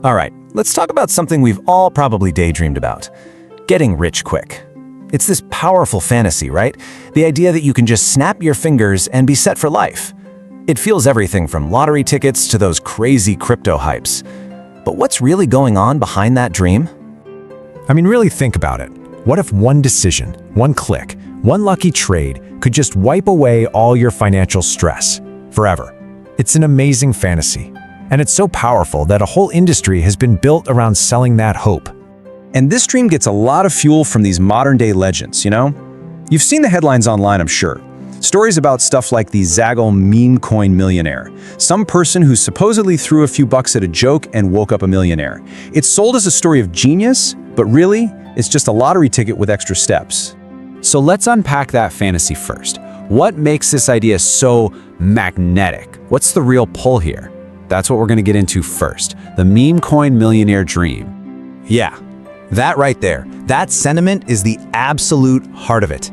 All right, let's talk about something we've all probably daydreamed about. Getting rich quick. It's this powerful fantasy, right? The idea that you can just snap your fingers and be set for life. It feels everything from lottery tickets to those crazy crypto hypes. But what's really going on behind that dream? I mean, really think about it. What if one decision, one click, one lucky trade could just wipe away all your financial stress forever? It's an amazing fantasy. And it's so powerful that a whole industry has been built around selling that hope. And this dream gets a lot of fuel from these modern-day legends, you know? You've seen the headlines online, I'm sure. Stories about stuff like the Zaggle Memecoin Millionaire, some person who supposedly threw a few bucks at a joke and woke up a millionaire. It's sold as a story of genius, but really, it's just a lottery ticket with extra steps. So let's unpack that fantasy first. What makes this idea so magnetic? What's the real pull here? That's what we're going to get into first. The Memecoin Millionaire dream. Yeah, that right there. That sentiment is the absolute heart of it.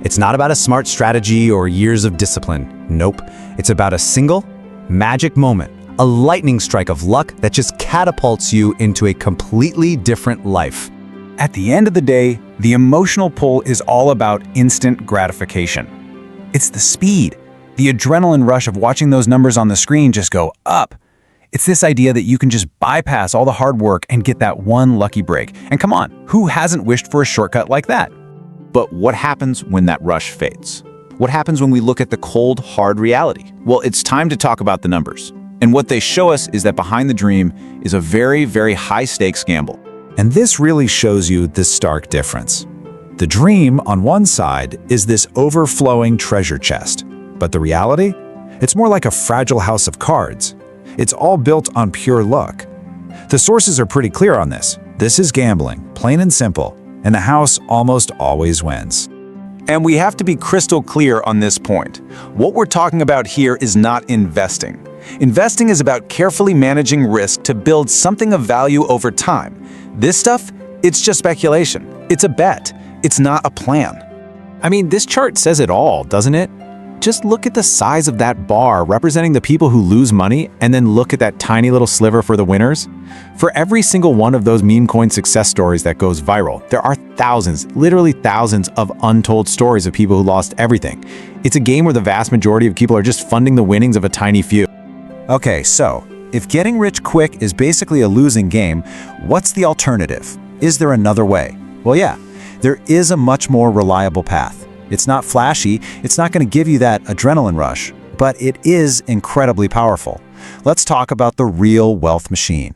It's not about a smart strategy or years of discipline. Nope. It's about a single, magic moment, a lightning strike of luck that just catapults you into a completely different life. At the end of the day, the emotional pull is all about instant gratification. It's the speed, the adrenaline rush of watching those numbers on the screen just go up. It's this idea that you can just bypass all the hard work and get that one lucky break. And come on, who hasn't wished for a shortcut like that? But what happens when that rush fades? What happens when we look at the cold, hard reality? Well, it's time to talk about the numbers. And what they show us is that behind the dream is a very, very high-stakes gamble. And this really shows you the stark difference. The dream, on one side, is this overflowing treasure chest. But the reality? It's more like a fragile house of cards. It's all built on pure luck. The sources are pretty clear on this. This is gambling, plain and simple, and the house almost always wins. And we have to be crystal clear on this point. What we're talking about here is not investing. Investing is about carefully managing risk to build something of value over time. This stuff, it's just speculation. It's a bet. It's not a plan. I mean, this chart says it all, doesn't it? Just look at the size of that bar representing the people who lose money, and then look at that tiny little sliver for the winners. For every single one of those meme coin success stories that goes viral, there are thousands, literally thousands of untold stories of people who lost everything. It's a game where the vast majority of people are just funding the winnings of a tiny few. Okay, so if getting rich quick is basically a losing game, what's the alternative? Is there another way? Well, yeah, there is a much more reliable path. It's not flashy, it's not going to give you that adrenaline rush, but it is incredibly powerful. Let's talk about the real wealth machine.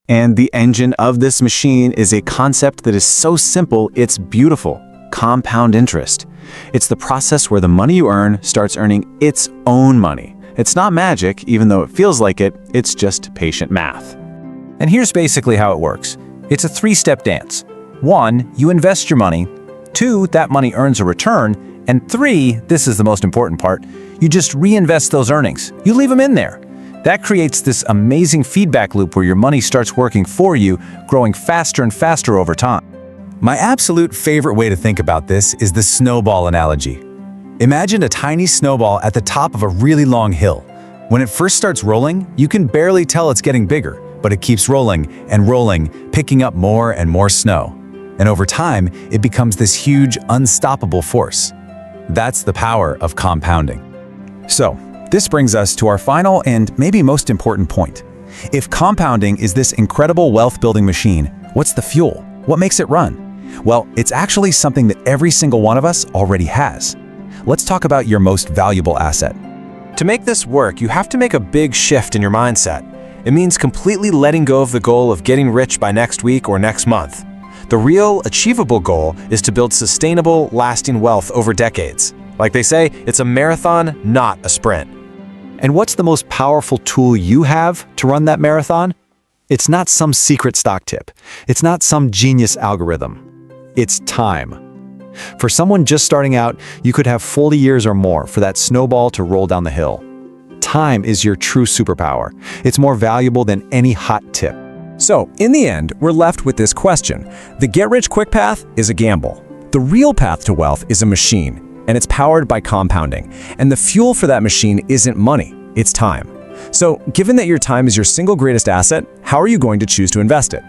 And the engine of this machine is a concept that is so simple, it's beautiful. Compound interest. It's the process where the money you earn starts earning its own money. It's not magic, even though it feels like it, it's just patient math. And here's basically how it works. It's a three-step dance. 1, you invest your money. 2, that money earns a return. And 3, this is the most important part, you just reinvest those earnings. You leave them in there. That creates this amazing feedback loop where your money starts working for you, growing faster and faster over time. My absolute favorite way to think about this is the snowball analogy. Imagine a tiny snowball at the top of a really long hill. When it first starts rolling, you can barely tell it's getting bigger, but it keeps rolling and rolling, picking up more and more snow. And over time, it becomes this huge, unstoppable force. That's the power of compounding. So, this brings us to our final and maybe most important point. If compounding is this incredible wealth-building machine, what's the fuel? What makes it run? Well, it's actually something that every single one of us already has. Let's talk about your most valuable asset. To make this work, you have to make a big shift in your mindset. It means completely letting go of the goal of getting rich by next week or next month. The real, achievable goal is to build sustainable, lasting wealth over decades. Like they say, it's a marathon, not a sprint. And what's the most powerful tool you have to run that marathon? It's not some secret stock tip. It's not some genius algorithm. It's time. For someone just starting out, you could have 40 years or more for that snowball to roll down the hill. Time is your true superpower. It's more valuable than any hot tip. So, in the end, we're left with this question. The get-rich-quick path is a gamble. The real path to wealth is a machine, and it's powered by compounding. And the fuel for that machine isn't money, it's time. So, given that your time is your single greatest asset, how are you going to choose to invest it?